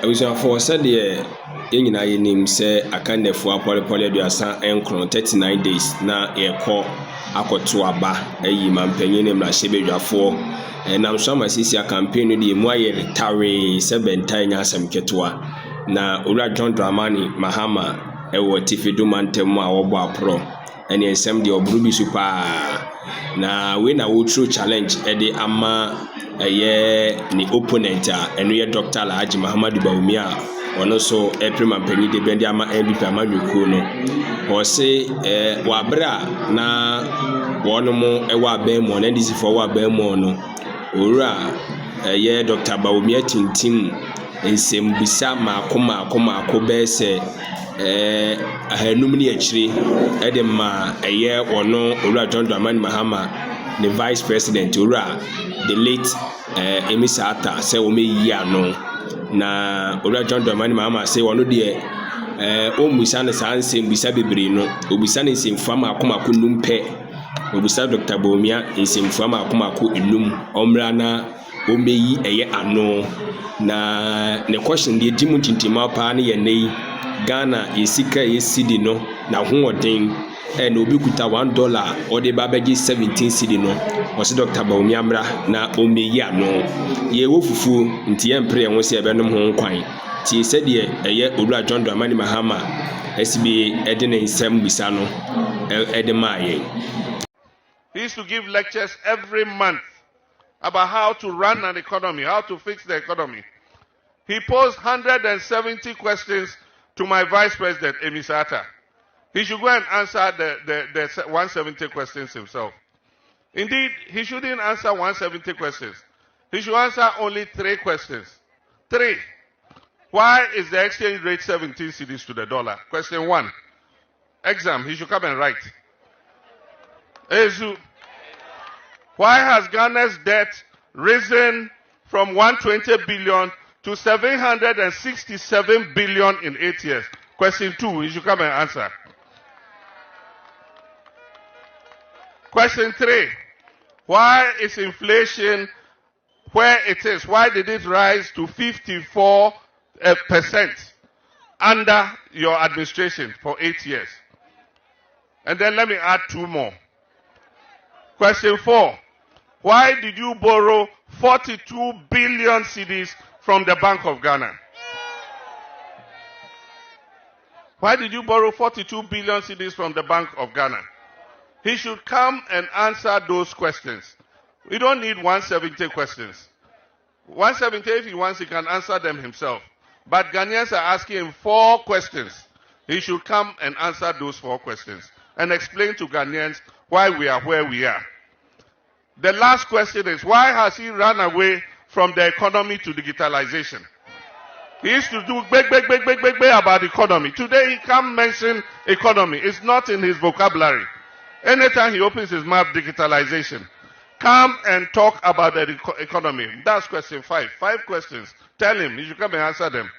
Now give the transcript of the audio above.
abusuafo sɛdeɛ yɛn nyinaa yɛnim sɛ akannefoɔ apɔlepɔle aduasa nkron 39 days na yɛkɔ akɔto aba ayi mampanyin ne mmarahyɛbadwafoɔ nam so ama sisi a campaign no deɛ mu ayɛ retawee sɛ bɛntae nya asɛm ketewa na owura John Dramani Mahama ɛwɔ tifido mantam a wɔbɔ aporɔ ɛne nsɛm deɛ ɔboro bi so paa na we na wɔtro challenge ɛde ama ɛyɛ ne opponent a ɛno yɛ Dr. Alhaji Mahama Bawumia ɔno so ɛprema mpanyin de bɛnde ama MVP amadwekuo no ɔse wabra na wɔnom ɛwɔ abɛn mu na ndc fo wɔ abɛn mu no owura ɛyɛ Dr. Bawumia tintim nsɛm bisa maako bɛɛ sɛ ahanum ne akyire ɛde ma ɛyɛ ɔno owura John Dramani Mahama the vice president owura the late emisata sɛ wɔmɛyi ano na owura John Dramani Mahama sɛ ɔno deɛ ɔmmisa ne saa nsɛm bisa bebree no obisa ne nsɛmfua maako num pɛ obisa Dr. Bawumia nsɛmfua maako enum ɔmmra na ɔmmɛyi ɛyɛ ano na ne question deɛ di mu tintima paa ne yɛ nei Ghana yesika yesidi no na hoɔden na obi kuta $1 ɔde ba bɛgye 17 cedi no ɔse Dr. Bawumia mra na ɔmmɛyi ano yɛwɔ fufuo nti yɛmpere yɛn ho sɛ ɛbɛnom ho nkwan tie sɛdeɛ ɛyɛ owura John Dramani Mahama asibi ɛde ne nsɛm bisa no ɛde maa yɛn. He used to give lectures every month about how to run an economy, how to fix the economy. He posed 170 questions to my vice president, Emisata. He should go and answer the 170 questions himself. Indeed, he shouldn't answer 170 questions. He should answer only 3 questions. 3. Why is the exchange rate 17 cedis to the dollar? Question 1. Exam, he should come and write. Ezu. Why has Ghana's debt risen from 120 billion to 767 billion in 8 years? Question 2, you should come and answer. Question 3, why is inflation where it is? Why did it rise to 54% under your administration for 8 years? And then let me add 2 more. Question 4, why did you borrow 42 billion cedis from the Bank of Ghana? Why did you borrow 42 billion cedis from the Bank of Ghana? He should come and answer those questions. We don't need 170 questions. 170, if he wants, he can answer them himself. But Ghanaians are asking him 4 questions. He should come and answer those 4 questions and explain to Ghanaians why we are where we are. The last question is, why has he run away from the economy to digitalization? He used to do big about economy. Today he can't mention economy. It's not in his vocabulary. Anytime he opens his mouth, digitalization. Come and talk about the economy. That's question 5. 5 questions. Tell him. He should come and answer them.